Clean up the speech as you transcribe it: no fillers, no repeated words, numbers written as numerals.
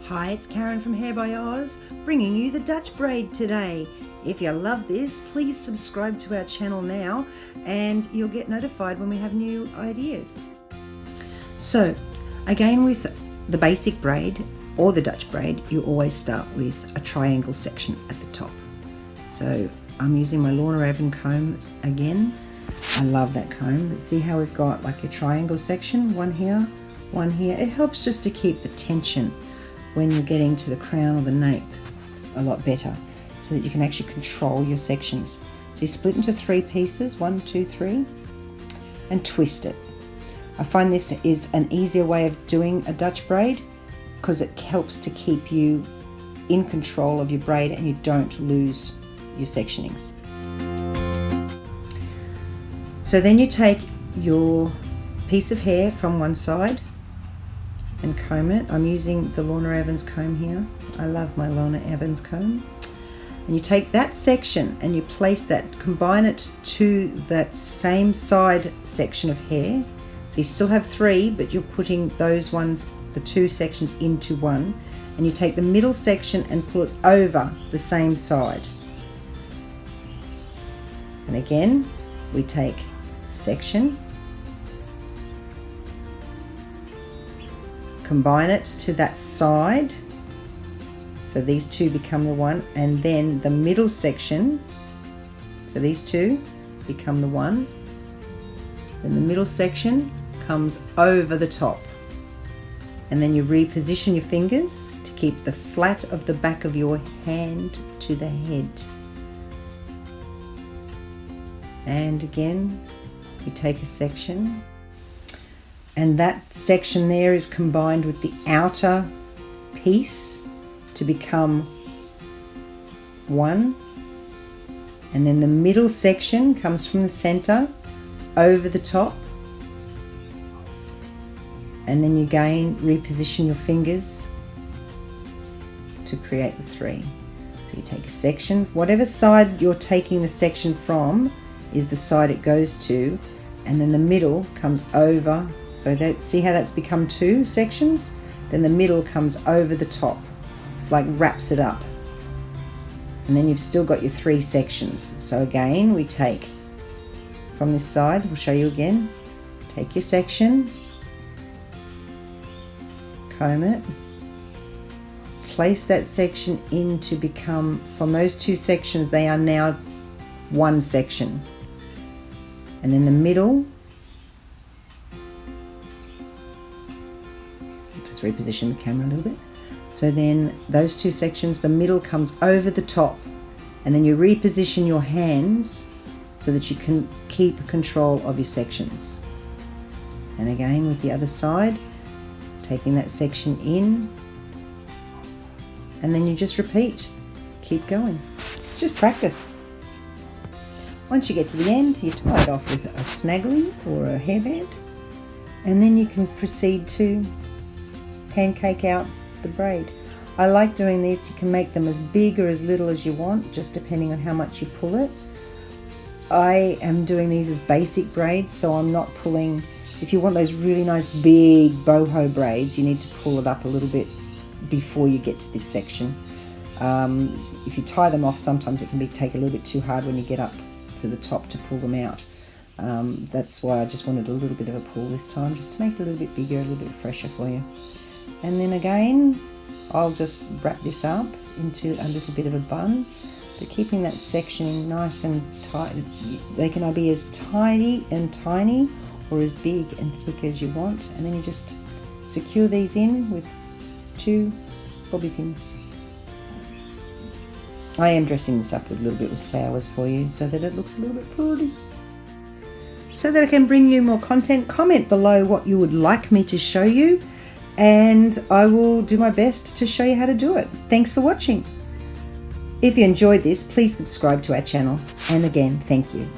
Hi, it's Karen from Hair by Oz, bringing you the Dutch braid today. If you love this, please subscribe to our channel now and you'll get notified when we have new ideas. So, again with the basic braid or the Dutch braid, you always start with a triangle section at the top. So I'm using my Lorna Avon comb again. I love that comb. See how we've got like a triangle section, one here, one here. It helps just to keep the tension when you're getting to the crown or the nape a lot better, so that you can actually control your sections. So you split into 3 pieces, 1, 2, 3, and twist it. I find this is an easier way of doing a Dutch braid because it helps to keep you in control of your braid and you don't lose your sectionings. So then you take your piece of hair from one side and comb it. I'm using the Lorna Avon's comb here. I love my Lorna Avon's comb. And you take that section and you place that, combine it to that same side section of hair. So you still have 3, but you're putting those ones, the 2 sections, into one. And you take the middle section and pull it over the same side. And again, we take section, combine it to that side, so these 2 become the one, and then the middle section, so these 2 become the one, then the middle section comes over the top, and then you reposition your fingers to keep the flat of the back of your hand to the head. And again, you take a section, and that section there is combined with the outer piece to become one, and then the middle section comes from the center over the top, and then you again reposition your fingers to create the 3. So you take a section, whatever side you're taking the section from is the side it goes to, and then the middle comes over. So that, see how that's become 2 sections? Then the middle comes over the top. It's like wraps it up. And then you've still got your 3 sections. So again, we take from this side, we'll show you again. Take your section, comb it, place that section in to become, from those 2 sections, they are now 1 section. And then the middle, just reposition the camera a little bit. So then those 2 sections, the middle comes over the top, and then you reposition your hands so that you can keep control of your sections. And again with the other side, taking that section in, and then you just repeat, keep going. It's just practice. Once you get to the end, you tie it off with a snaggly or a hairband, and then you can proceed to pancake out the braid. I like doing these. You can make them as big or as little as you want, just depending on how much you pull it. I am doing these as basic braids, so I'm not pulling. If you want those really nice big boho braids, you need to pull it up a little bit before you get to this section. If you tie them off, sometimes it can take a little bit too hard when you get up to the top to pull them out. That's why I just wanted a little bit of a pull this time, just to make it a little bit bigger, a little bit fresher for you. And then again, I'll just wrap this up into a little bit of a bun, but keeping that section nice and tight. They can either be as tidy and tiny or as big and thick as you want, and then you just secure these in with 2 bobby pins. I am dressing this up with a little bit with flowers for you so that it looks a little bit pretty. So that I can bring you more content, comment below what you would like me to show you, and I will do my best to show you how to do it. Thanks for watching. If you enjoyed this, please subscribe to our channel, and again, thank you.